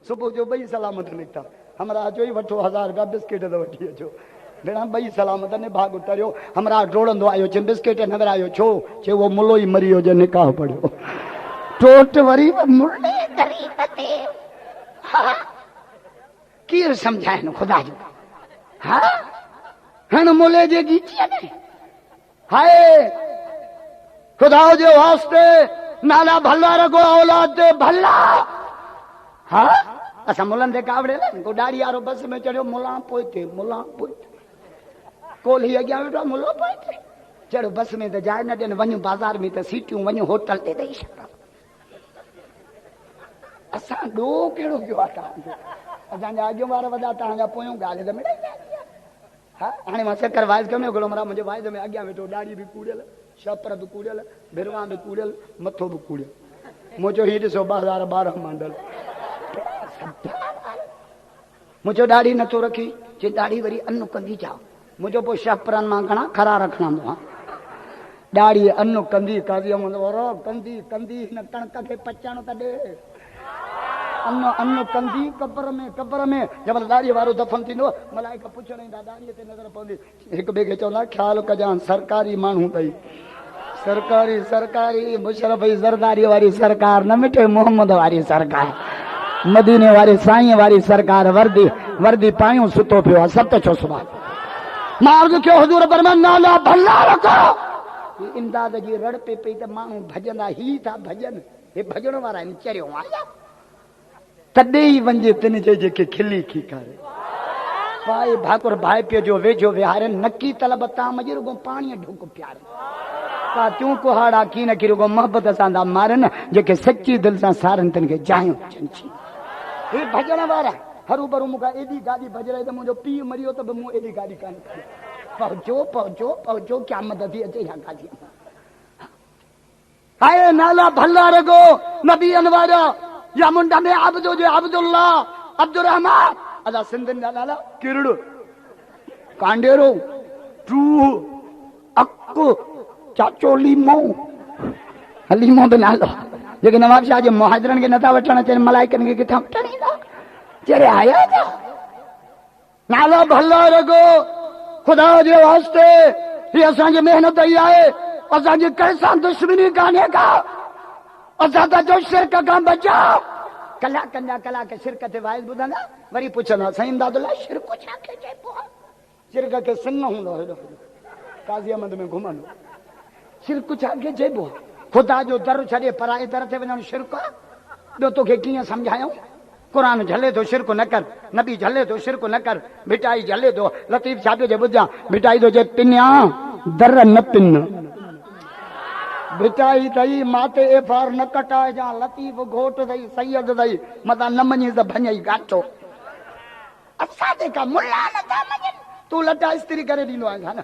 सुबह जो बई सलामत निकता हमरा जो ही वठो 1000 रुपया बिस्किट तो वठी अचो भेणा बई सलामत ने भाग उतरियो हमरा डोड़ंदो आयो चे बिस्किट न विरायो छो चे वो मुलो ही मरियो जे निकाह पड़ियो टोट वरी मुले गरीब ते कीर समझाए खुदा जो हां हन मुले जे गीची ने हाय खुदा जो वास्ते नाला भला रगो औलाद दे भला हां असा मुलन दे कावड़े को डाड़ी यारो बस में चढ़ियो मुला पोइते कोली अॻियां वेठो मुलो पोइते चढ़ो बस में त जाए न ॾियनि वञू बाज़ार में त सीटियूं वञू होटल ते ॾेई छॾा असां ॾो कहिड़ो कयो आहे तव्हांजो असांजा अॻियो वारा वॾा तव्हांजा पोयूं ॻाल्हि त मिड़ई हा हाणे मां चकर वाइज़ कयो हिकिड़ो मरा मुंहिंजे वाइज़ में अॻियां वेठो ॾाढ़ी बि कूड़ियल छपर बि कूड़ियल भिरवा बि कूड़ियल मथो बि कूड़ियल मुंहिंजो हीउ ॾिसो 2012 मॉडल मुझो दाढ़ी नथो रखी जे दाढ़ी वरी अनु कंदी जाओ मुझो पोइ छपरनि मां घणा खरा रखंदो आहियां दाढ़ी अनु कंदी कंदी कंदी हिन कणक खे पचण त ॾे अनु अनु कंदी कबर में जब दाढ़ी वारो दफ़न थींदो मलाइका पुछण ईंदा दाढ़ीअ ते नज़र पवंदी हिक ॿिए खे चवंदा ख़्यालु कजांइ सरकारी माण्हू अथई सरकारी मुशरफ जी ज़रदारी वारी सरकार न मिठे मोहम्मद वारी सरकार मदीने वारी साईं वारी सरकार वर्दी पायूं सुतो पियो आहे सत छो सुबह मां अर्ज़ कयो हुजूर फरमायो नाला भला रखो इमदाद जी रड़ पे पई त माण्हू भजंदा ही था भजन हे भजण वारा आहिनि चरियो आया तॾहिं ई वञे तिन जे जेके खिली खीकारे भाई भाकुर भाई पियो जो वेझो विहारे नकी तलब ताम जी रुगो पाणी ढुक प्यारे का तूं कुहाड़ा की न की रुगो मोहब्बत सां था मारनि जेके सची दिलि सां सारनि तिन खे जायूं हे भजण वारा हरू भरू मूंखां एॾी गाॾी भॼराई त मुंहिंजो पीउ मरियो त बि मूं एॾी गाॾी कान पहुचो क़यामत थी अचे या गाॾी हाय नाला भला रगो नबी अनवारा या मुंडा में आबदो जो अब्दुल्ला अब्दुर्रहमान अदा सिंधन जा नाला किरड़ कांडेरो टू अक्कु चाचो लीमो बि नालो जेके नवाब शाह जे मुहाजिरनि खे नथा वठण अचनि मलाइकनि खे किथां वठण ईंदा चरे आया था नाला भला रगो खुदा जे वास्ते ही असांजी महिनत ई आहे असांजी कंहिंसां दुश्मनी कान्हे का असां त जो शिरक खां बचाओ कलाक शिरक ते वाइज़ ॿुधंदा वरी पुछंदा साईं इमदादुल्ला शिरक छा खे चइबो आहे शिरक खे सिंग हूंदो हेॾो काज़ी अहमद में घुमंदो शिरक छा खे चइबो आहे खुदा जो दर छॾे पराए दर ते वञणु शिरक आहे ॿियो तोखे कीअं सम्झायूं क़ुरान झले थो शिरक न कर नबी झले थो शिरक न कर भिटाई झले थो लतीफ़ छा पियो चए ॿुधां भिटाई थो चए पिन्या दर न पिन भिटाई अथई माते एफार न कटाए जा लतीफ़ घोट अथई सैयद अथई मतां न मञी त भञई गाचो असां जेका मुला नथा मञनि तूं लटा इस्त्री करे ॾींदो आहीं न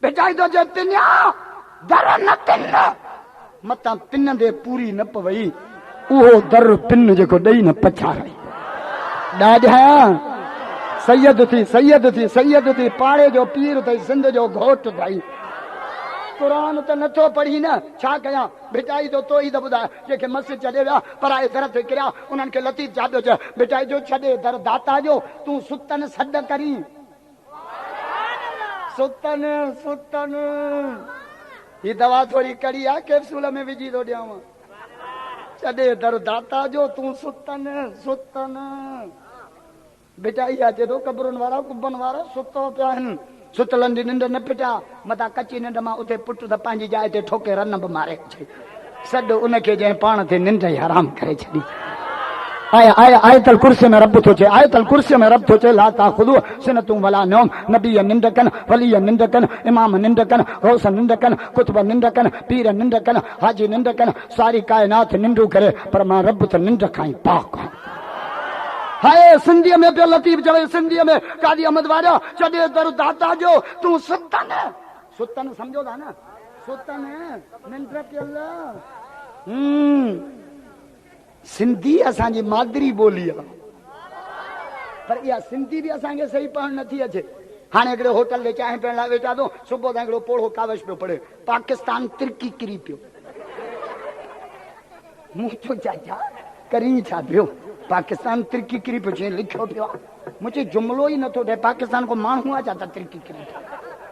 भिटाई थो चए पिन्या दर न पिन मतां पिन ते पूरी न पवई उहो दर पिन जेको ॾेई न पछाड़ई ॾाढा सैयद थी पाड़े जो पीर अथई सिंध जो घोट अथई क़ुरान त नथो पढ़ी न छा कयां भिटाई तो ई त ॿुधाए जेके मस्जिद छॾे विया पराए दर ते किरिया उन्हनि खे लतीफ़ छा पियो चए भिटाई जो छॾे दर दाता जो तूं सुतन सॾ करी सुतन ही दवा थोड़ी कड़ी आहे कैप्सूल में विझी थो ॾियांव छॾे दर दाता जो तूं सुतन भिटाई अचे थो कबरुनि वारा कुबनि वारा सुतो पिया आहिनि सुतलनि जी निंड न पिटा मथां कची निंड मां उते पुट त पंहिंजी जाइ ते ठोके रन बि मारे सॾु उनखे जंहिं पाण ते निंड ई हराम करे छॾी आयतल कुर्सी में रब थो चए आयतल कुर्सी में रब थो चए ला ताख़ुदू सिनतुम वला नौम नबी निंड कनि वली निंड कनि इमाम निंड कनि गौस निंड कनि कुतुब निंड कनि पीर निंड कनि हाजी निंड कनि सारी कायनात निंडू करे पर मां रब त निंड खां ई पाक हाय सिंधीअ में पियो लतीफ़ चवे सिंधीअ में कादी अहमद वारा छॾे दर दाता जो तूं सुतन सम्झो था न सुतन निंड कयल सिंधी असांजी मादरी ॿोली आहे पर इहा सिंधी बि असांखे सही पढ़ण नथी अचे हाणे हिकिड़े होटल ते चांहि पीअण लाइ वेठा थो सुबुह ताईं हिकिड़ो पोड़ो कावश पियो पढ़े पाकिस्तान तिरकी किरी पियो मूं चयो चाचा करी छा पियो पाकिस्तान तरक्की करी पियो चई लिखियो पियो मुझे जुमलो ही नथो ठहे पाकिस्तान को माण्हू आहे छा त तरक्की करी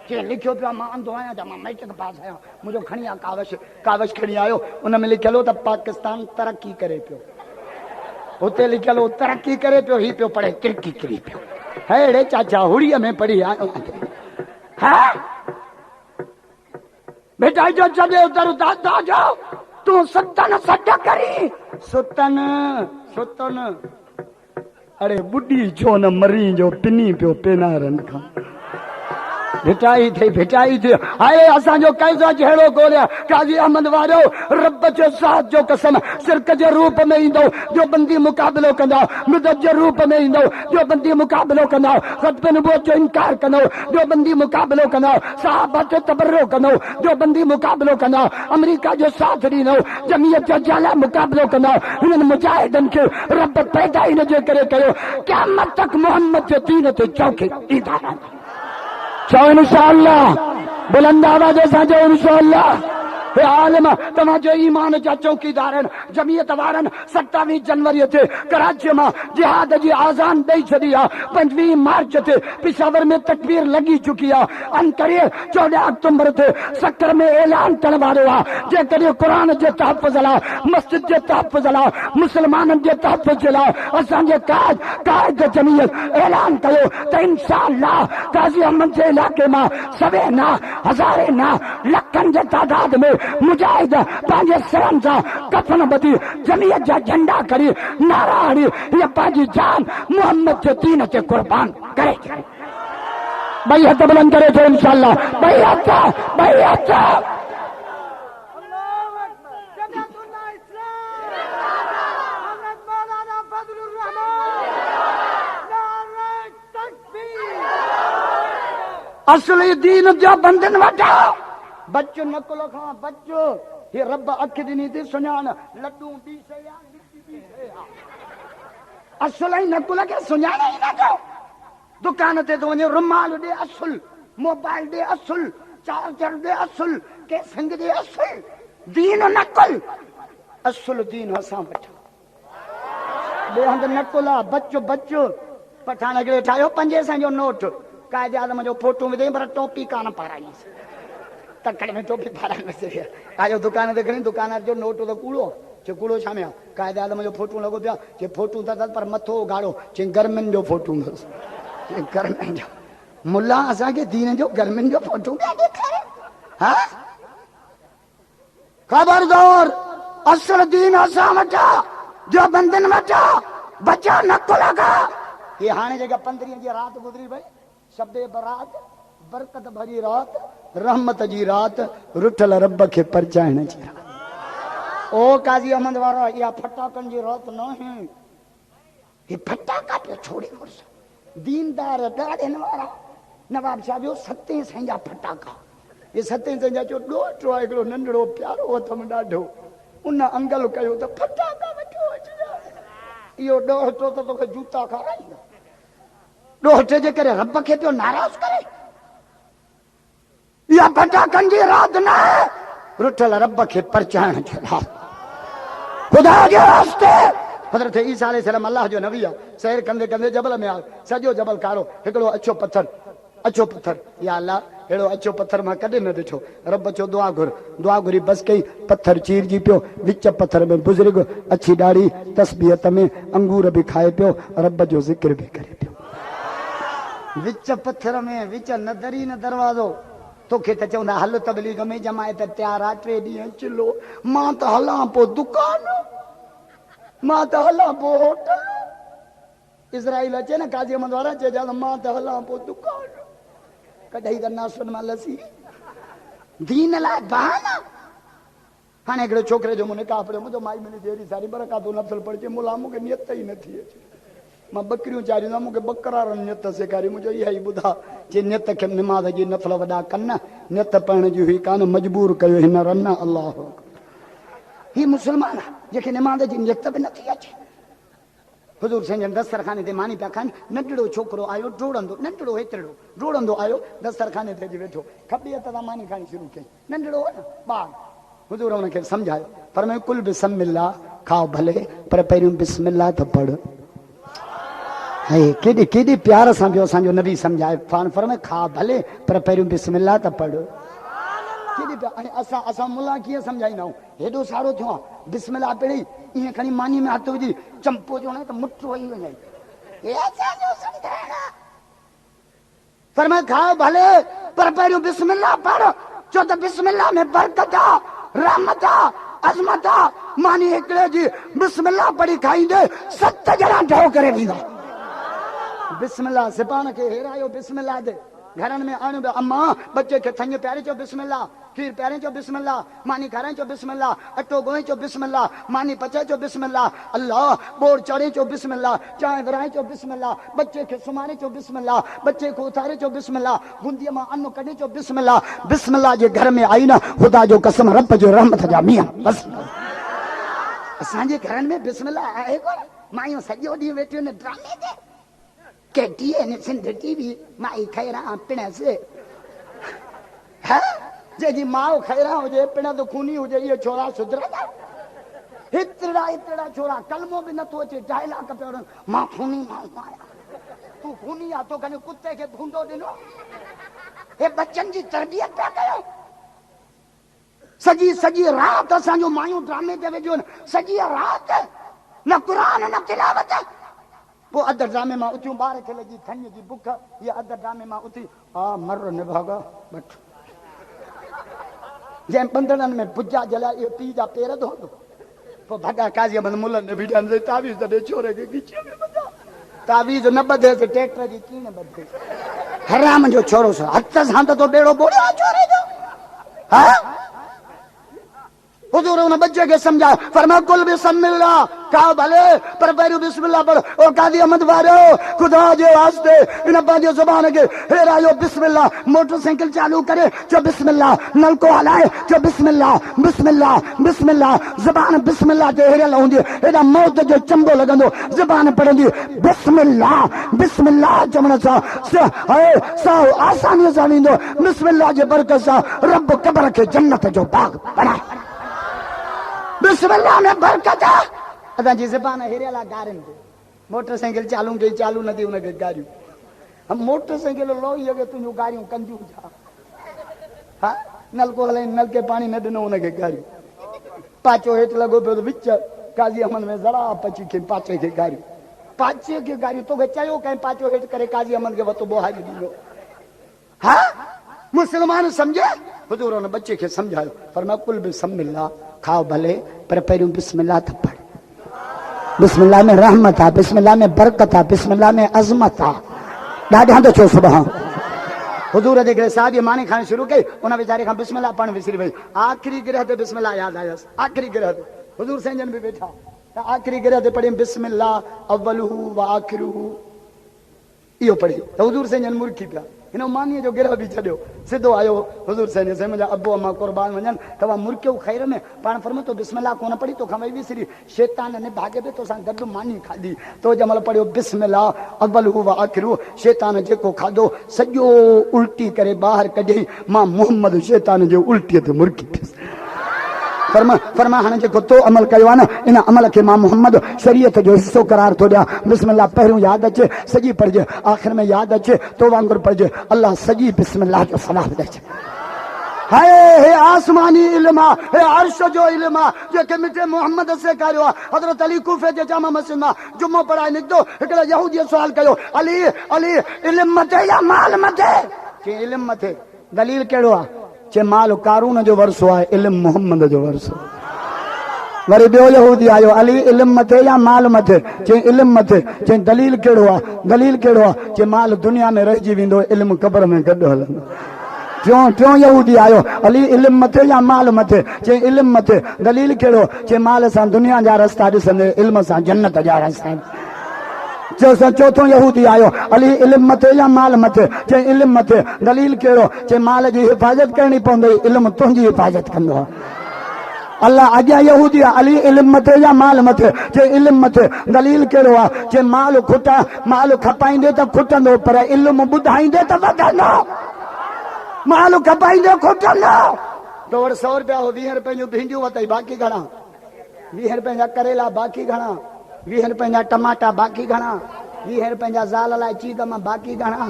चई लिखियो पियो मां अंधो आहियां छा मां मैट्रिक पास आहियां मुंहिंजो खणी आ कागज़ खणी आयो उन में लिखियल हो त पाकिस्तान तरक्की करे पियो उते लिखियल हो तरक्की करे पियो ही पियो पढ़े तरक्की करी पियो हेड़े चाचा हुड़ीअ में पढ़ी आयो हाँ बेटा जो चले उधर दादा जाओ तू सतन सट करी सुतन सुतन अरे बुढ़ी छो न मरी जो पिनी पियो पेनारन खां भिटाई थी हाय असांजो कैसा जहिड़ो ॻोल्हिया काज़ी अहमद वारो रब जो साथ जो कसम सिरक जे रूप में ईंदो जो बंदी मुक़ाबिलो कंदा मुदत जे रूप में ईंदो जो बंदी मुक़ाबिलो कंदा ख़ुतबे नबूवत जो इनकार कंदो जो बंदी मुक़ाबिलो कंदा सहाबा जो तबर्रो कंदो जो बंदी मुक़ाबिलो कंदा अमेरिका जो साथ ॾींदो जमीयत जा जाला मुक़ाबिलो कंदा हिननि मुजाहिदनि खे रब पैदा हिन जे करे कयो क़यामत तक मोहम्मद जे दीन ते चौकी ईंदा रहंदा चो इंशाअल्लाह बुलंद आवाज़ सां चओ इंशाअल्लाह आलम तव्हांजो ईमान जा चौकीदार आहिनि जमीयत वारनि 27 जनवरी ते कराची मां जिहाद जी आज़ान ॾेई छॾी आहे 25 मार्च ते पिशावर में तकबीर लॻी चुकी आहे अनकरे 14 अक्टूबर ते सक्कर में ऐलान थियण वारो आहे जेकॾहिं क़ुर जे तहफ़ुज़ लाइ मस्जिद जे तहफ़ुज़ लाइ मुस्लमाननि जे तहफ़ुज़ जे लाइ असांजे काइद जमीयत ऐलान कयो त इंशाअल्लाह काज़ी अहमद जे इलाइक़े मां सवे न हज़ारे न लखनि जे तादाद में मुजाहिद पंहिंजे सिरनि सां कफन ॿधी जमीयत जा झंडा खणी नारा हणी हीअ पंहिंजी जान मोहम्मद जे दीन ते कुर्बान करे छॾी ॿई हथ बुलंद करे छो इंशाअल्लाह ॿई हथ असली दीन जो बंधन वठो बच्चो नकुल खां बच्चो ये रब अख ॾिनी थी सुञाण लड्डू बि शइ आहे मिठी बि शइ आहे असुल ऐं नकुल खे सुञाणे ई नथो दुकान ते तो वञे रुमाल ॾे असुल मोबाइल ॾे असुल चार्जर ॾे असुल केसिंग ॾे असुल दीन नकुल असुल दीन असां वठो ॿिए हंधि नकुल आहे बच्चो पठाण खे ठाहियो 500 जो नोट काइदे आज़म जो फोटो विधई पर टोपी कान पाराईंसि तकड़े में टोपी पाराईंसि आयो दुकान ते खणी दुकानदार जो नोट तो कूड़ो चे कूड़ो छा में आहे काइदे आज़म जो फोटो लॻो पिया चे फोटो त पर मथो उघाड़ो चे गर्मियुनि जो फोटो हूंदुसि चे गर्मियुनि जो मुल्ला असांखे दीन जो गर्मियुनि जो फोटो पिया ॾेखारे हा ख़बरदार असल दीन असां वटि जो बंधन वटि बचा नकुल खां ये हाणे जेका 15 जी रात गुज़री पई शबे बरात बरकत भरी रात रहमत जी रात रुठल रब खे परचाइण जी रात ओ काज़ी अहमद वारा या फटाकन जी रात न है ये फटाका पे छोड़ी वरस दीनदार ॾाढनि वारा नवाब शाह जो 7 सैं जा फटाका ये 7 सैं जा जो ॾोटो आहे हिकिड़ो नंढड़ो प्यारो अथम ॾाढो उन अंगल कयो त फटाका वठो अचजा इहो ॾोटो त तोखे जूता खाराईंदा ॾोहटे जे करे रब खे पियो नाराज़ करे या फटाकनि जी रात न रुठल रब खे परचाइण जी रात खुदा जे वास्ते हज़रत ईसा अलैहिस्सलाम अल्लाह जो नबी आहे सैर कंदे कंदे जबल में आयो सॼो जबल कारो हिकिड़ो अछो पत्थर या अल्लाह अहिड़ो अछो पत्थर मां कॾहिं न ॾिठो रब चयो दुआ घुरी बस कई पत्थर चीरजी पियो विच पत्थर में बुज़ुर्ग अछी ॾाढ़ी तस्बीहत में अंगूर बि खाए पियो रब जो ज़िक्र बि करे पियो विच पत्थर में विच नदरी न दरवाज़ो तोखे त चवंदा हल तबलीग में जमायत तयार आहे 3 ॾींहं चिलो मां त हलां पोइ दुकान मां त हलां पोइ होटल इज़राइल अचे न काज़ी अहमद वारा चइजा मां त हलां पोइ दुकान कॾहिं त नासुन मां लसी दीन लाइ बहाना हाणे हिकिड़े छोकिरे जो मूं निकाह पढ़ियो मुंहिंजो माई मिली जहिड़ी सारी बरकातूं नफ़्ज़ल पढ़जे मुला मूंखे नियत ई नथी अचे मां बकरियूं चारींदो मूंखे बकरार नियत सेखारी मुंहिंजो इहा ई ॿुधा जे नियत खे निमाज़ जी नफ़ल वॾा कनि नियत पढ़ण जी हुई कान मजबूर कयो हिन रन अलाह ही मुस्लमान आहे जंहिंखे निमाज़ जी नियत बि नथी अचे हुज़ूर संजन दस्तरखाने ते मानी पिया खाइनि नंढड़ो छोकिरो आयो डोड़ंदो नंढड़ो हेतिरो डोड़ंदो आयो दस्तरखाने ते अची वेठो खपी हथ तां मानी खाइणी शुरू कई नंढड़ो हो न ॿार हुज़ूर हुनखे सम्झायो पर मैं कुल बिस्मिल्लाह खाओ भले पर पहिरियों बिस्मिल्लाह त पढ़। केॾी केॾी प्यार सां पियो असांजो नबी सम्झाए फरमाए खा भले पर पहिरियों बिस्मिल्लाह त पढ़। असां मुला कीअं सम्झाईंदा आहियूं, हेॾो सारो थियो आहे बिस्मिल्लाह पहिरीं ईअं खणी मानी में हथ विझी चंपो जो त मुठ वही वञे। फरमाए खाओ भले पर पहिरियों बिस्मिल्लाह पढ़, छो त बिस्मिल्लाह में बरकत आहे, रहमत आहे, अज़मत आहे। मानी हिकिड़े जी बिस्मिल्लाह पढ़ी खाईंदे 7 ॼणा ढो करे ॾींदा। बिस्मिल्लाह सिपान खे हेरायो बिस्मिल्लाह दे घरनि में आणियो। अम्मा बच्चे खे थञ प्यारे चो बिस्मिल्लाह, खीर प्यारे चो बिस्मिल्लाह, मानी खाराए चो बिस्मिल्लाह, अटो गोए चो बिस्मिल्लाह, मानी पचाए चो बिस्मिल्लाह, अल्लाह बोर चढ़े चो बिस्मिल्लाह, चांहि विराए चो बिस्मिल्लाह, बच्चे खे सुम्हारे चो बिस्मिल्लाह, बच्चे खे उथारे चो बिस्मिल्लाह, गुंदीअ मां अन्न कढे चो बिस्मिल्लाह। बिस्मिल्लाह जे घर में आई न ख़ुदा जो कसम रब जो रहमत जा मींहं। बस असांजे घरनि में बिस्मिल्लाह आहे कोन। मायूं सॼो ॾींहुं वेठियूं आहिनि ड्रामे ते केटी आहिनि सिंध टीवी माई खैरा पिणस जंहिंजी माउ खैरा हुजे पिण त खूनी हुजे इहे छोरा सुधरंदा। हेतिरा छोरा कलमो बि नथो अचे डायलॉग पियो मां खूनी माण्हू आहियां। तूं खूनी आहे तो कॾहिं कुते खे भूंडो ॾिनो? हे बच्चनि जी तरबियत पिया कयो। सॼी राति असांजो मायूं ड्रामे ते वेठियूं आहिनि, सॼी राति न क़ुरान न तिलावत। पोइ अध ड्रामे मां उथियूं ॿार खे लॻी थञ जी बुख, इहा अध ड्रामे मां उथी हा मर निभागा बट जंहिं बंदड़नि में भुजा जलाए इहो पीउ जा पेर धोतो। पोइ भॻा काज़ी अहमद मुल्हनि ने बीठा तावीज़ तॾहिं छोरे खे खीचीअ में ॿधो। तावीज़ न ॿधेसि ट्रैक्टर जी कीन ॿधे। हराम जो छोरो सो हथ सां त तो बेड़ो बोड़ियो आहे छोरे जो। हा हुजूर उन बच्चे के समझाया फरमाया कुल बिस्मिल्लाह खाओ भले पर पहिरियों बिस्मिल्लाह पढ़ो। और काजी अहमद वारो खुदा जे वास्ते इन पंहिंजे ज़ुबान खे हेरायो बिस्मिल्लाह। मोटरसाइकिल चालू करे चो बिस्मिल्लाह, नलको हलाए चो बिस्मिल्लाह बिस्मिल्लाह बिस्मिल्लाह। ज़ुबान बिस्मिल्लाह ते हेरियल हूंदी हेॾा मौत जो चंबो लॻंदो। ज़ुबान पढ़ंदी बिस्मिल्लाह बिस्मिल्लाह चवण सां साओ आसानीअ सां ईंदो। बिस्मिल्लाह जे बरकत सां रब क़ब्र खे जन्नत जो बाग बणाए। बिस्मिल्लाह में बरकत आहे। असांजी ज़बान हेरियल आहे गारियुनि ते। मोटरसाइकिल चालू कई चालू न थी हुनखे गारियूं। मोटरसाइकिल लोही अॻे तुंहिंजूं गारियूं कंदियूं छा? हा नलको हलाई नलके पाणी न ॾिनो हुनखे गारियूं। पाचो हेठि लॻो पियो त विच काज़ी अहमद में ज़रा पची खे पाचे खे गारियूं। पाचे खे गारियूं तोखे चयो कंहिं पाचो हेठि करे काज़ी अहमद खे वतो बोहारी ॾींदो। हा मुस्लमान सम्झे। हुजूर हुन बच्चे खे सम्झायो फरमाया कुल बिस्मिल्लाह खाओ भले पर पहिरियों बिस्मिल्लाह त पढ़। बिस्मिल्लाह में रहमत आहे, बिस्मिल्लाह में बरकत आहे, बिस्मिल्लाह में अज़मत आहे। ॾाढा त चओ सुभाणे हुजूर जे करे साहिब मानी खाइण शुरू कई उन वीचारे खां बिस्मिल्लाह पढ़ण विसरी वई। आख़िरी गिरह ते बिस्मिल्लाह यादि आयसि। आख़िरी गिरह ते हुजूर संजन बि वेठा त आख़िरी गिरह ते पढ़ी बिस्मिल्लाह अव्वलुहु व आख़िरुहु इहो पढ़ी त हुजूर संजन मुर्खी पिया। हिन मानीअ जो गिरह बि छॾियो सिधो आयो हुजूर संजन से मुंहिंजा अबो अम्मा क़ुर्बान वञनि तव्हां मुर्कियो ख़ैर में पाण फरमो तो बिस्मिल्लाह कोन पढ़ी तोखां वई विसरी शैतान ने भागे पे तोसां गॾु मानी खाधी तो जंहिंमहिल पढ़ियो बिस्मिल्लाह अव्वलुहु व आख़िरुहु शैतान जेको खाधो सॼो उल्टी करे ॿाहिरि कढियईं। मां मुहम्मद शैतान जे उल्टीअ ते मुर्की पियुसि। फरमा हाणे जेको तो अमल कयो आहे न इन अमल खे मां मुहम्मद शरीयत जो हिसो करार थो ॾियां। बिस्मिल्लाह पहिरियों यादि अचे सॼी पढ़जे, आख़िर में यादि अचे तो वांगुरु पढ़जे। अल्लाह सॼी बिस्मिल्लाह जो सलाह ॾे। हाय हे आसमानी इल्म आहे, हे अर्श जो इल्म आहे जेके मिठे मोहम्मद से करियो आहे। हज़रत अली कूफे जे जामा मस्जिद मां जुमो पढ़ाए निकितो। हिकिड़े यहूदीअ सुवाल कयो अली अली इल्म मथे या माल मथे? चई इल्म मथे। दलील कहिड़ो आहे? चे माल कारून जो वरसो आहे, इल्म मोहम्मद जो वरसो। वरी ॿियो यहूदी आयो अली इल्म मथे या माल मथे? चई इल्म मथे। चई दलील कहिड़ो आहे? दलील कहिड़ो आहे? चे माल दुनिया में रहिजी वेंदो, इल्म क़ब्र में गॾु हलंदो। टियों यहूदी आयो अली इल्म मथे या माल मथे? चई इल्म मथे। दलील कहिड़ो? चई माल सां दुनिया जा रस्ता ॾिसंदे, इल्म सां जन्नत जा रस्ता। चौथों यहूदी आयो अली इल्म मथे या माल मथे? चई इल्म मथे। दलील कहिड़ो? चई माल जी हिफ़ाज़त करणी पवंदी, इल्म तुंहिंजी हिफ़ाज़त कंदो आहे। अल्लाह अॻियां यहूदी आहे अली इल्म मथे या माल मथे? चई इल्म मथे। दलील कहिड़ो आहे? चई माल खपाईंदे त खुटंदो पर इल्म ॿुधाईंदे त वधंदो। माल खपाईंदे खुटंदो। तो वटि 100 रुपया हो 20 रुपए जूं भिंडियूं वरितई बाक़ी घणा 20 रुपए जा करेला बाक़ी घणा, 20 रुपए जा टमाटा बाक़ी घणा, 20 रुपए जा ज़ाल लाइ चीज़ मां बाक़ी घणा।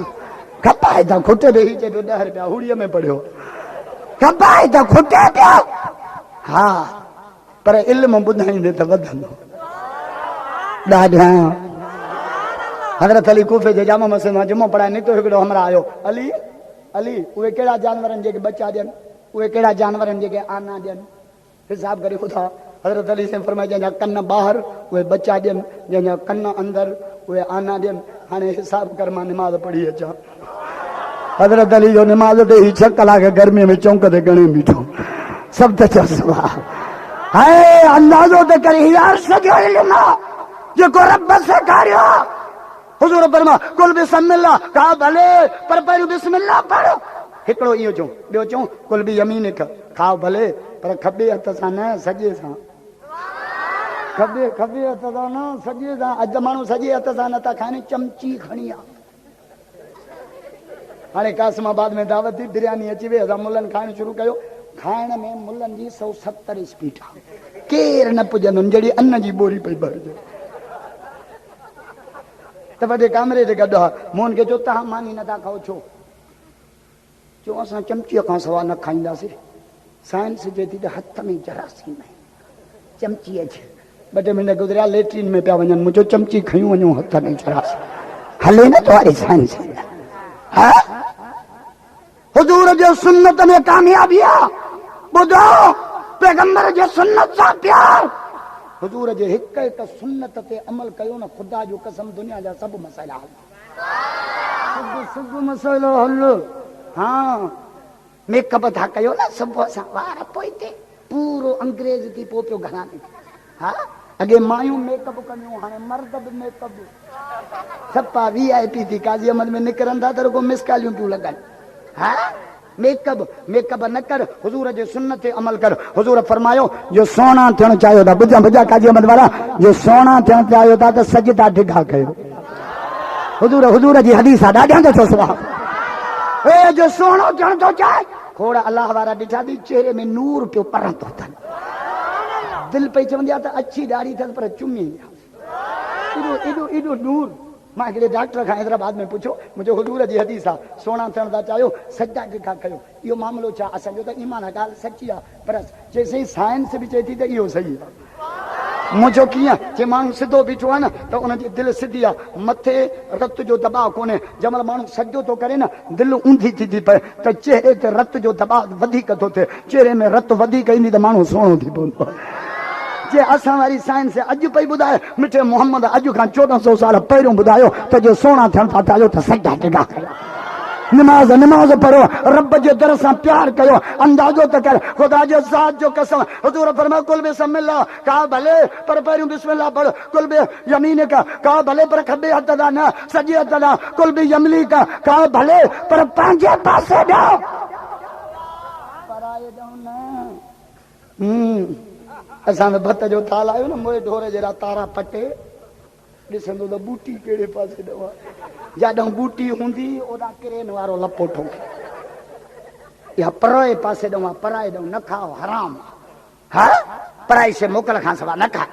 खपाए त खुटे ॾेई चए पियो 10 रुपया हुड़ीअ में पढ़ियो, खपाए त खुटे पियो। हा पर इल्म ॿुधाईंदे त वधंदो ॾाढा। हज़रत अली कूफे जे जामा मस्जिद मां जुमो पढ़ाए निकितो, हिकिड़ो हमरा आयो, अली अली उहे कहिड़ा जानवरनि जेके बच्चा ॾियनि, उहे कहिड़ा जानवरनि जेके आना ॾियनि, हिसाब करे ॿुधा। हज़रत अली से फरमाए जंहिंजा कन ॿाहिरि उहे बच्चा ॾियनि, जंहिंजा कन अंदरि उहे आना ॾियनि। हाणे हिसाब कर मां निमाज़ पढ़ी अचां। हज़रत अली जो निमाज़ ते ही 6 कलाक गर्मीअ में चौंक ते गणे बीठो, सभु त चस हाय अंदाज़ो त करे यार सॼो इल्म जेको रब सेखारियो। हुज़ूर फरमा कुल बिस्मिल्लाह, कहा भले पर पहिरियों बिस्मिल्लाह पढ़। हिकिड़ो इहो चऊं, ॿियो चऊं कुल बि यमीन खाओ भले पर खॿे हथ सां न सॼे सां, खॿे हथ सां न सॼे सां। अॼु माण्हू सॼे हथ सां नथा खाइनि, चमची खणी आ। हाणे कासिमाबाद में दावत थी, बिरयानी अची वई, असां मुलनि खाइण शुरू कयो। खाइण में मुलनि जी 170 स्पीड आहे, केर न पुॼंदुनि, जहिड़ी अन्न जी बोरी पई भरजे। त वॾे कामरे ते गॾु आहे, मूं हुनखे चयो तव्हां मानी नथा खाओ छो? चयो असां चमचीअ खां सवाइ न खाईंदासीं। साइंस चए थी त हथ में जरासीम आहे, चमची अचे। 2 मिंट गुज़रिया, लेट्रिन में पिया वञनि, मूं चयो चमची खयूं वञूं, हथ में जरासीम हले न तुम्हारी साइंस। हुजूर जो सुन्नत में कामयाबी आहे। ॿुधो पैगंबर जे सुन्नत सां प्यार। हुजूर जे हिक हिक सुन्नत ते अमल कयो न, ख़ुदा जो कसम दुनिया जा सभु मसइला हल, सभु मसइलो हल। हा मेकअप था कयो न सुबुह सां, वार पोइते पूरो अंग्रेज थी पोइ पियो घराने। हा अॻे मायूं मेकअप कंदियूं, हाणे मर्द बि मेकअप। सपा VIP थी काज़ी अहमद में निकिरंदा त रुगो मिसकालियूं पियूं लॻनि। हा मेकअप न कर, हुजूर जे सुन्नत ते अमल कर। हुजूर फरमायो जो सोना थियणु चाहियो था, बुझा काजी अहमद वारा, जो सोना थियणु चाहियो था त सजदा डिघा कयो। हुजूर जी हदीस आहे, ॾाढा जो सुभाउ। ए जो सोनो थियणु थो चाहे, खोड़ अलाह वारा ॾिठा थी चेहरे में नूर पियो परंदो अथनि। दिलि पई चवंदी आहे त अछी ॾाढ़ी अथसि पर चुमी एॾो नूर। मां हिकिड़े डॉक्टर खां हैदराबाद में पुछो, मुंहिंजो हुजूर जी हदीस आहे, सोना थियण था चाहियो सजदा डिघा कयो। इहो मामिलो छा? असांजो त ईमान आहे, ॻाल्हि सची आहे, पर चई साइंस बि चए थी त इहो सही आहे। मुंहिंजो कीअं जे माण्हू सिधो बीठो आहे न त उनजी दिलि सिधी आहे, मथे रत जो दबाव कोन्हे। जंहिंमहिल माण्हू सजदो थो करे न, दिलि ऊंधी थी थी पए त चेहरे ते रत जो दबाव वधीक थो थिए। चेहरे में रत वधीक ईंदी त माण्हू सुहिणो थी पवंदो। जे असां वारी साइंस अॼु पई ॿुधाए, मिठे मोहम्मद अॼु खां 1400 साल पहिरियों ॿुधायो त जो सोना थियण था चाहियो त सजदा डिघा कयो, निमाज़ पढ़ो, रब जे दर सां प्यार कयो। अंदाज़ो त कर, ख़ुदा जे ज़ात जो कसम। हुजूर फरमायो कुल बिस्मिल्लाह, कहा भले पर पहिरियों बिस्मिल्लाह पढ़। कुल बि यमीन का, कहा भले पर खॿे हथ ॾांहुं न, सॼे हथ ॾांहुं। कुल बि यमली का, कहा भले पर पंहिंजे पासे ॾांहुं, पराए ॾांहुं न। असां भत जो थाल आयो न, मोए ढोर जहिड़ा तारा पटे ॾिसंदो त बूटी कहिड़े पासे ॾांहुं, जाॾां बूटी हूंदी ओॾां किरेन वारो लपोटो। या पराए पासे ॾांहुं, पराए ॾांहुं न खाओ, हराम। हा पराई से मोकल खां सवाइ न खा।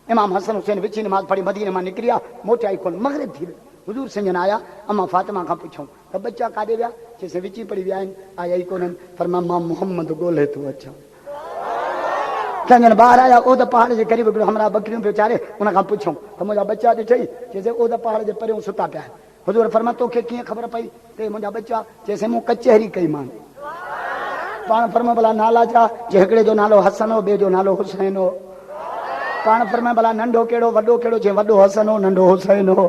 इमाम हसन हुसैन विची नमाज़ पढ़ी मदीने मां निकिरी आहे, मोटे आई कोन, मग़रिब थी वई। हुजूर सिंजन आया, अम्मा फातिमा खां पुछूं त बच्चा काॾे विया? चइसि विची पढ़ी विया आहिनि, आया ई कोन्हनि। फरमा मां मोहम्मद ॻोल्हे थो अचां। कंजन ॿार आया, ओद पहाड़ जे क़रीब हिकिड़ो हमरा बकरियूं पियो चारे, उनखां पुछूं त मुंहिंजा बच्चा ॾिठई? चइसि ओद पहाड़ जे परियों सुता पिया आहिनि। हुजूर फरमा तोखे कीअं ख़बर पई ते मुंहिंजा बच्चा? चइसि मूं कचहरी कई मान। पाण फरमा भला नाला छा? जे हिकिड़े जो नालो हसन हो, ॿिए जो नालो हुसैन हो। पाण फरमा भला नंढो कहिड़ो वॾो कहिड़ो? चई वॾो हसन हो, नंढो हुसैन हो।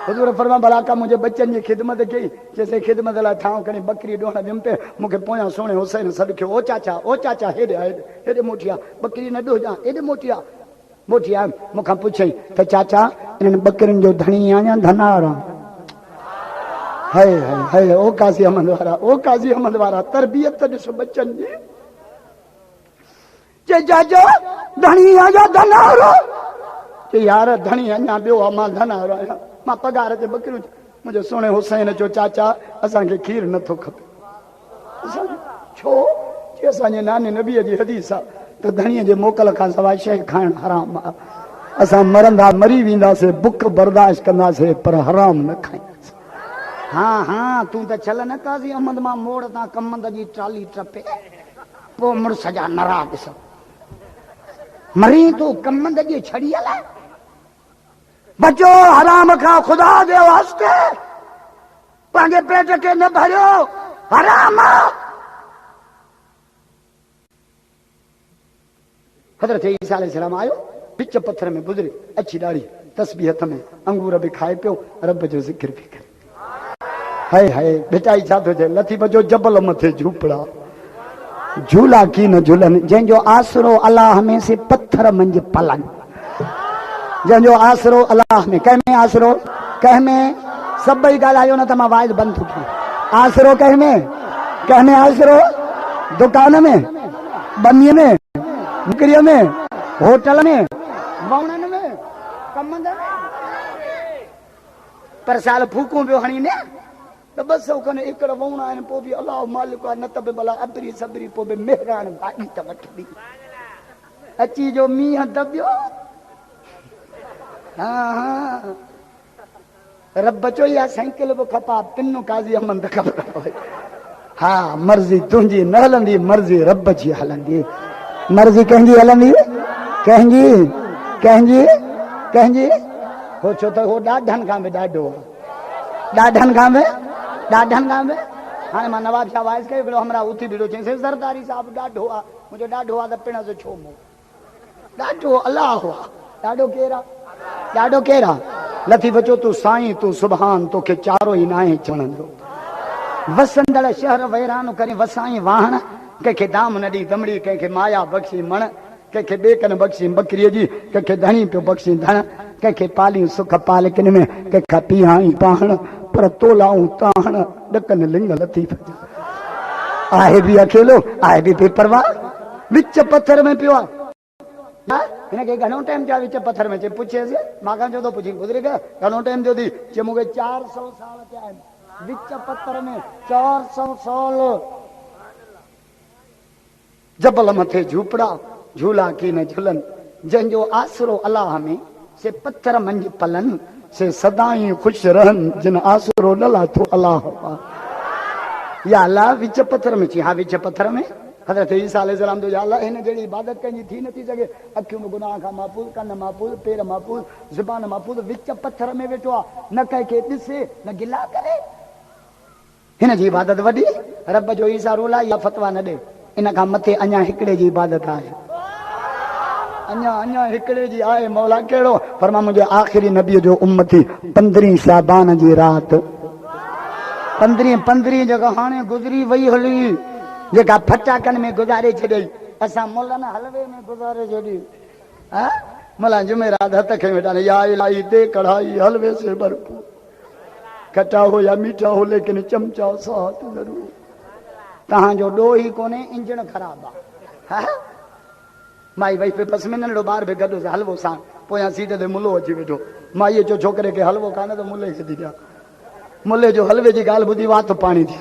हुजूर फरमा भला का मुंहिंजे बच्चनि जी ख़िदमत कई? चइसि ख़िदमत लाइ ठाऊं खणी बकरी ॾोण वियुमि पे, मूंखे पोयां सुहिणे हुसैन सॾु कयो, ओ चाचा हेॾे मोटी आहे बकरी, न ॾोजां हेॾे मोटी आहे। मूंखां पुछई त चाचा इन्हनि बकरियुनि जो धणी आहे या धनार आहे? हाय हाय हाय, ओ काज़ी अहमद वारा तरबियत ॾिसो बच्चनि जी। चए चाचा धणी आहे या धनार? चई यार धणी अञा ॿियो आहे, मां धनार आहियां, मां पघार ते बकरियूं। मुंहिंजो सुहिणे हुसैन चयो चाचा असांखे खीर नथो खपे। छो? चई असांजे नानी नबीअ जी हदीस आहे, तो धणीअ जे मोकल खां सवाइ शइ खाइण हराम आहे। असां मरंदा मरी वेंदासीं, बुख बर्दाश्त कंदासीं, पर हराम न खाईंदासीं। हाँ हाँ, तूं त छल न काज़ी अहमद मां मोड़ तां कमंद जी ट्राली टपे, पोइ मुड़ुस जा नरा ॾिस मरी तूं कमंद जी छड़ियल बचो हराम खां, ख़ुदा जे वास्ते पंहिंजे पेट खे न भरियो, हराम। हज़रत ईसा अलैहिस्सलाम आयो, विच पत्थर में गुज़रे, अची ॾाढ़ी तस्बीह हथ में, अंगूर बि खाए पियो, रब जो ज़िक्र बि करे। हाय हाय बेटाई छा थो चए, लथी बचो जबल मथे झूपड़ा, झूला की न झूलन, जंहिंजो आसरो अलाह में से पत्थर मंझि पलन, जंहिंजो आसरो अलाह में, कंहिंमें आसरो, कंहिंमें, सभई ॻाल्हायो न त मां वाइद बंदि थो कयां। आसरो कंहिंमें आसरो, दुकान में, बनीअ में, निकरीअ में, होटल में, वणनि में, कमंद में, पर साल फूकूं पियो हणी न त 200 खनि एकड़ वण आहिनि, पोइ बि अलाह मालिक आहे, न त बि भला अबरी सबरी, पोइ बि मेहरान गाॾी त वठंदी अची जो मींहं दबियो। हाँ हाँ, रब चो या साइकिल बि खपा, पिन काज़ी अहमद खपे। हाँ, मर्ज़ी तुंहिंजी न हलंदी, मर्ज़ी रब जी हलंदी। मर्ज़ी कंहिंजी हलंदी, कंहिंजी हो, छो त हो ॾाढनि खां बि ॾाढो, ॾाढनि खां बि। हाणे मां नवाब शाह वाइस कयो, हिकिड़ो हमरा उथी बीठो, चईं सरदारी साहिब ॾाढो आहे, मुंहिंजो ॾाढो आहे त पिण जो छो मूं, ॾाढो अलाह आहे, ॾाढो केरु आहे, लथी बचो तूं साईं, तूं सुभान, तोखे चारो ई नाहे चवणंदो, वसंदड़ शहर वैरान करे वसाई वाहण, कंहिंखे दाम न ॾी दमड़ी, कंहिंखे माया बख़्शी मण, कंहिंखे बेकन बख़्शी बकरीअ जी, कंहिंखे धणी पियो बख़्शी धण, कंहिंखे पालियूं सुख पालिकिन में, कंहिंखां पीहाई पाहण, पर तोलाऊं ताहण, ॾकन लिंग लतीफ़ आहे बि अकेलो, आहे बि बेपरवाह, विच पत्थर में पियो आहे। हिनखे घणो टाइम थियो विच पत्थर में, चए पुछेसि, मां खां चयो थो पुछी, गुज़रे गया घणो टाइम थियो थी, चए मूंखे 400 साल थिया आहिनि, विच पत्थर में 400 साल, जबल मथे झूपड़ा, झूला की न झूलन, जंहिंजो आसरो अलाह में से पत्थर मंझि पलन, से सदाई ख़ुशि रहन, जिन आसरो न लाथो अलाह। या अलाह विच पत्थर में चई, हा विच पत्थर में, हज़रत ईसा अलैहिस्सलाम जो, या अलाह हिन जहिड़ी इबादत कंहिंजी थी नथी सघे, अखियूं में गुनाह खां महफूज़, कन महफूज़, पेर महफूज़, ज़ुबान महफूज़, विच पत्थर में वेठो आहे, न कंहिंखे ॾिसे न गिला करे, हिन जी इबादत वॾी, रब जो ईसा रूल आहे, या फतवा न ॾे, इन खां मथे अञा हिकिड़े जी इबादत आहे, अञा हिकिड़े जी आहे, मौला कहिड़ो, फरमा मुंहिंजे आख़िरी नबीअ जो उम्मती 15 शाबान जी राति, 15 जेका हाणे गुज़री वई हली, जेका फटाकनि में गुज़ारे छॾी, असां मुलनि हलवे में गुज़ारे छॾी, मला जुमेरात हथ खे वेठाने, या इलाही दे कढ़ाई हलवे से भरपूर, खट्टा हो या मीठा हो, लेकिन चमचा साथ ज़रूर, तव्हांजो ॾोह ई कोन्हे, इंजण ख़राब आहे। माई वई पे पसमे नंढड़ो ॿार बि गॾु हलवो सां, पोयां सीट ते मुलो अची वेठो, माईअ चयो छोकिरे खे हलवो कान्हे त मुले खे थी ॾियां, मुले जो हलवे जी ॻाल्हि ॿुधी वात पाणी थी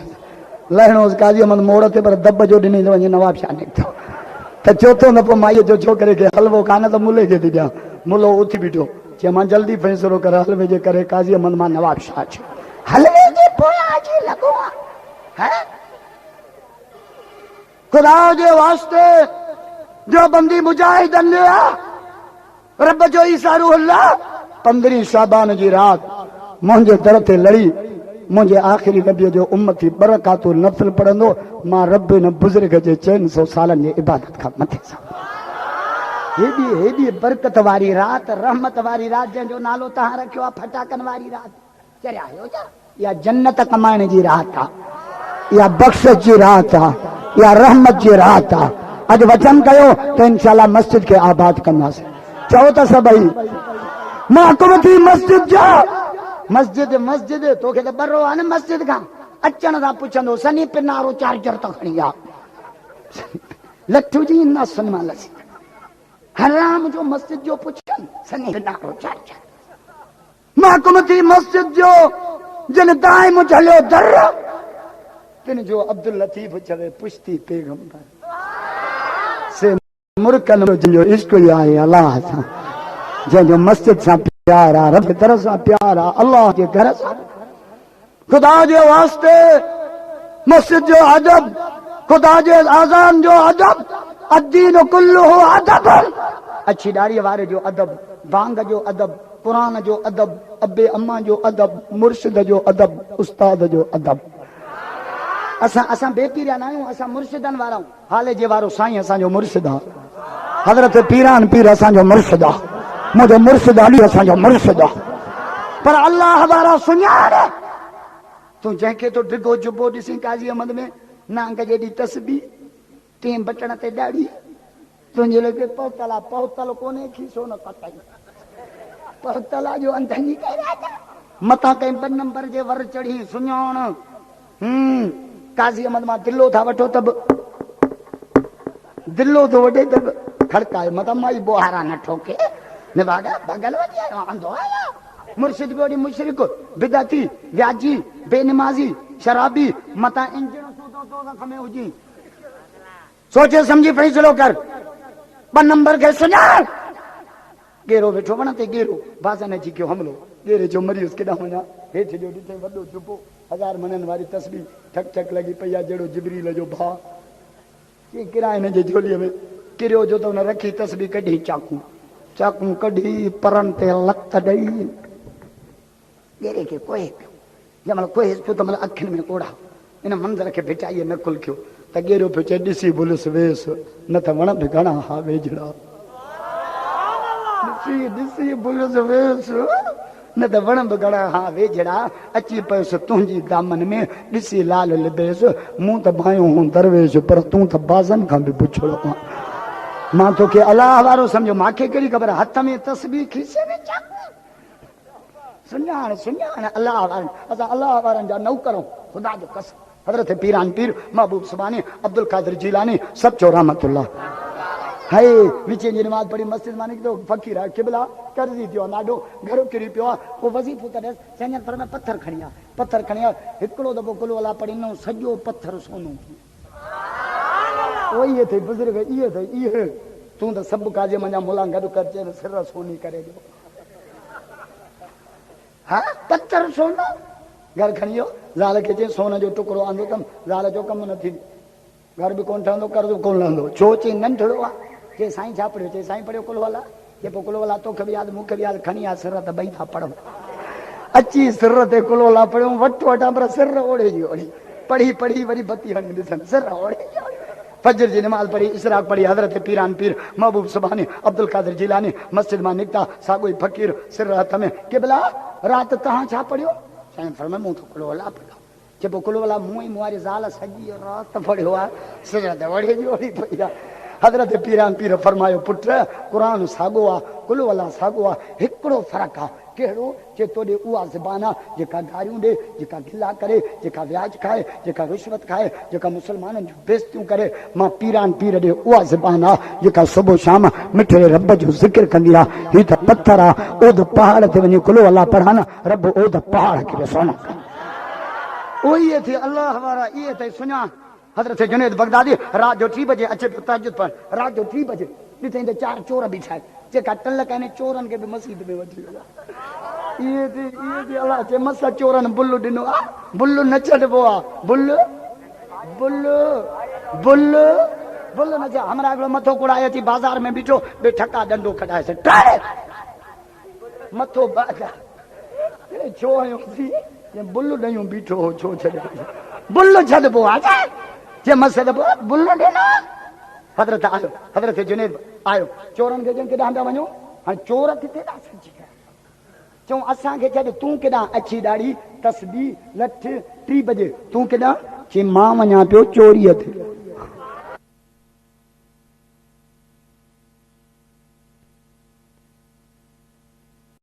लहणो काज़ी अहमद मोड़ ते, पर दब जो ॾिनी त वञी नवाब शाह निकितो, त चोथों दफ़ो माईअ जो छोकिरे खे हलवो कान्हे त मुले खे थी ॾियां, मुलो उथी बीठो, चयो मां जल्दी फ़ैसिलो कर, हलवे जे करे काज़ी अहमद मां नवाब शाह थियो, हलवे जे पोयां अची लॻो आहे, ख़ुदा जे वास्ते जो बंदी मुजाहिदन ने रब जो ईसा रूहुल्लाह 15 शाबान जी रात मुंहिंजे दर ते लड़ी, मुंहिंजे आख़िरी नबीअ जो उम्मती बरकातु नफ़िल पढ़ंदो, मां रब न बुज़ुर्ग जे 400 सालनि जी इबादत खां मथे सां, हेॾी बरकत वारी रात, रहमत वारी रात, जंहिंजो नालो तव्हां रखियो आहे फटाकनि वारी रात, चरिया आहियो छा? या जन्नत कमाइण जी रात आहे, या बख़्शिश जी रात आहे, या रहमत जी रात आहे। अॼु वचन कयो त इंशाअल्लाह मस्जिद खे आबाद कंदासीं, चओ त सभई महकुम थी मस्जिद जा, मस्जिद तोखे त बरो आहे न मस्जिद खां, अचण सां पुछंदो सनी पिनारो चार्जर त खणी आ, लठू जी न सुनमा लसी, हराम जो मस्जिद जो पुछनि सनी पिनारो चार्जर, महकुम थी मस्जिद जो, जिन दाइम झलियो दर, तिन जो अब्दुल लतीफ चवे पुश्ती पैगंबर, से मुर्कन जो इश्क आहे अल्लाह सां जंहिंजो मस्जिद सां प्यार आहे रब तरह सां प्यार आहे अल्लाह जे घर सां खुदा जे वास्ते मस्जिद जो अदब खुदा जे आज़ान जो अदब अदीन कुल्लुहु अदब अच्छी दाढ़ी वारे जो अदब बांग जो अदब कुरान जो अदब अबे अम्मा जो अदब मुर्शिद जो अदब उस्ताद जो अदब असां बेपीरिया न आहियूं असां मुर्शिदनि वारा आहियूं हाले जे वारो साईं असांजो मुर्शिद आहे हज़रत पीरान पीर असांजो मुर्शिद आहे मुंहिंजो मुर्शिद अली असांजो मुर्शिद आहे पर अल्लाह वारा सुञाणे तूं जंहिंखे तो डिगो जुबो ॾिसी काज़ी अहमद में नांग जेॾी तस्बी टे बटण ते ॾाढी तुंहिंजे लॻे पहुतल कोन्हे खीसो न कटाई पहुतल जो अंधनी मथां कंहिं ॿ नंबर जे वर चढ़ी सुञाण काज़ी अहमद मां दिलो था वठो त दिलो थो वठे त खड़काए मथां माई बोहारा न ठोके न भागा भगल वॼी आयो अंधो आया मुर्शिद गोड़ी मुशरिक बिदती व्याजी बेनमाजी शराबी मथां इंजण सूदो तो रख में हुजी सोचे समझी फैसलो कर ब नंबर के सुञाण गेरो वेठो वण ते गेरो बाज़न अची कयो हमलो गेरे जो मरीज़ केॾां वञा हेठि जो ॾिठे वॾो जुबो 1000 मननि वारी तस्बीह ठक ठक लॻी पई आहे जहिड़ो जिबरील जो भाउ कीअं किरा हिन जे झोलीअ में किरियो जो त हुन रखी तस्बीह कढी चाकू कढी परनि ते लत ॾेई गेरे खे कोहे पियो जंहिंमहिल कोहे पियो त महिल अखियुनि में कोड़ा इन मंज़र खे भिटाईअ न कुल कयो त गेरो पियो चए ॾिसी भुलिस वेस न त वण बि घणा हा वेझड़ा ॾिसी भुलिस वेस न त वण बि घणा हा वेझड़ा अची पियुसि तुंहिंजी दामन में ॾिसी लाल लिबेस मूं त भायो हूं दरवेश पर तूं त बाज़नि खां बि पुछड़ो मां तोखे अलाह वारो सम्झो मूंखे कहिड़ी ख़बर हथ में तस्बीह खीसे में चाकू सुञाण अलाह वारनि असां अलाह वारनि जा नौकर ख़ुदा जो कसम हज़रत पीरान पीर महबूब सुबानी अब्दुल कादिर जीलानी सचो रहमतुल्लाह हाय विचे जी नमाज़ पढ़ी मस्जिद मां निकितो फ़कीर आहे क़िबला कर्ज़ी थियो ॾाढो घरो किरी पियो आहे पोइ वज़ीफ़ो त ॾेसि चङनि पर में पत्थर खणी आ हिकिड़ो दफ़ो कुल अला पढ़ींदो सॼो पत्थर सोनो थी इहे अथई बुज़ुर्ग इहे अथई इहे तूं त सभु काजे मुंहिंजा मुला गॾु कर चए सिर सोनी करे ॾियो हा पत्थर सोनो घर खणी वियो ज़ाल खे चई सोन जो टुकड़ो आंदो अथमि ज़ाल जो कमु न थींदो घर बि कोन ठहंदो कर्ज़ कोन लहंदो छो चई नंढड़ो आहे चई साईं छा पढ़ियो चई साईं पढ़ियो कुल वाला चए पोइ कुल वाला तोखे बि यादि मूंखे बि यादि खणी आ सिर त ॿई था पढ़ूं अची सिर ते कुल वाला पढ़ियूं वठि वठां पर सिर ओढ़े जी ओढ़ी पढ़ी वरी बत्ती हणी ॾिसनि सिर ओढ़े फजर जी नमाज़ पढ़ी इसराक पढ़ी हज़रत पीरान पीर महबूब सुबानी अब्दुल कादिर जीलानी मस्जिद मां निकिता साॻो ई फ़कीर सिर हथ में क़िबला राति तव्हां छा पढ़ियो साईं फरमायो मूं त कुल वाला पढ़ियो चए पोइ कुल वाला मूं ई मुंहिंजी ज़ाल सॼी राति पढ़ियो आहे सिर त ओढ़े जी ओढ़ी पई आहे हज़रत पीरान पीर फरमायो पुट क़ुरान साॻो आहे कुल वाला साॻो आहे हिकिड़ो फ़र्क़ु आहे कहिड़ो चए तोॾे उहा ज़बान आहे जेका गारियूं ॾे जेका गिला करे जेका व्याज खाए जेका रिश्वत खाए जेका मुस्लमाननि जूं बेइज़तियूं करे मां पीरान पीर ॾे उहा ज़बान आहे जेका सुबुह शाम मिठे रब जो ज़िक्र कंदी आहे हीउ त पथर आहे ओद पहाड़ ते वञी कुल वाला पढ़ा न रब ओद पहाड़ खे बि सोन उहे थी अलाह वारा इहे अथई सुञाण हज़रत जुनैद बगदादी राति जो 3 बजे अचे पियो तहज्जुद पढ़ राति जो 3 बजे ॾिठई त 4 चोर बीठा आहिनि जेका टल कनि चोरनि खे बि मस्जिद में वठी विया इहे थी अलाह चए मस चोरनि बुल्लु ॾिनो आहे बुल्लु न छॾिबो आहे बुल्लु न छॾ हमरा हिकिड़ो मथो कुड़ाए अची बाज़ार में बीठो बे ठका डंडो खटाए मथो छो बुल्लु ॾयूं बीठो हो छो छॾ बुल्लु छॾिबो आहे जे मस बुल्लु ॾिनो हज़रत जुनैद आयो चोरनि खे केॾां था वञो हाणे चोर किथे था सची चऊं असांखे छॾ तूं केॾां अची ॾाढी तस्बीह लठ 3 बजे तूं केॾां चई मां वञा पियो चोरीअ ते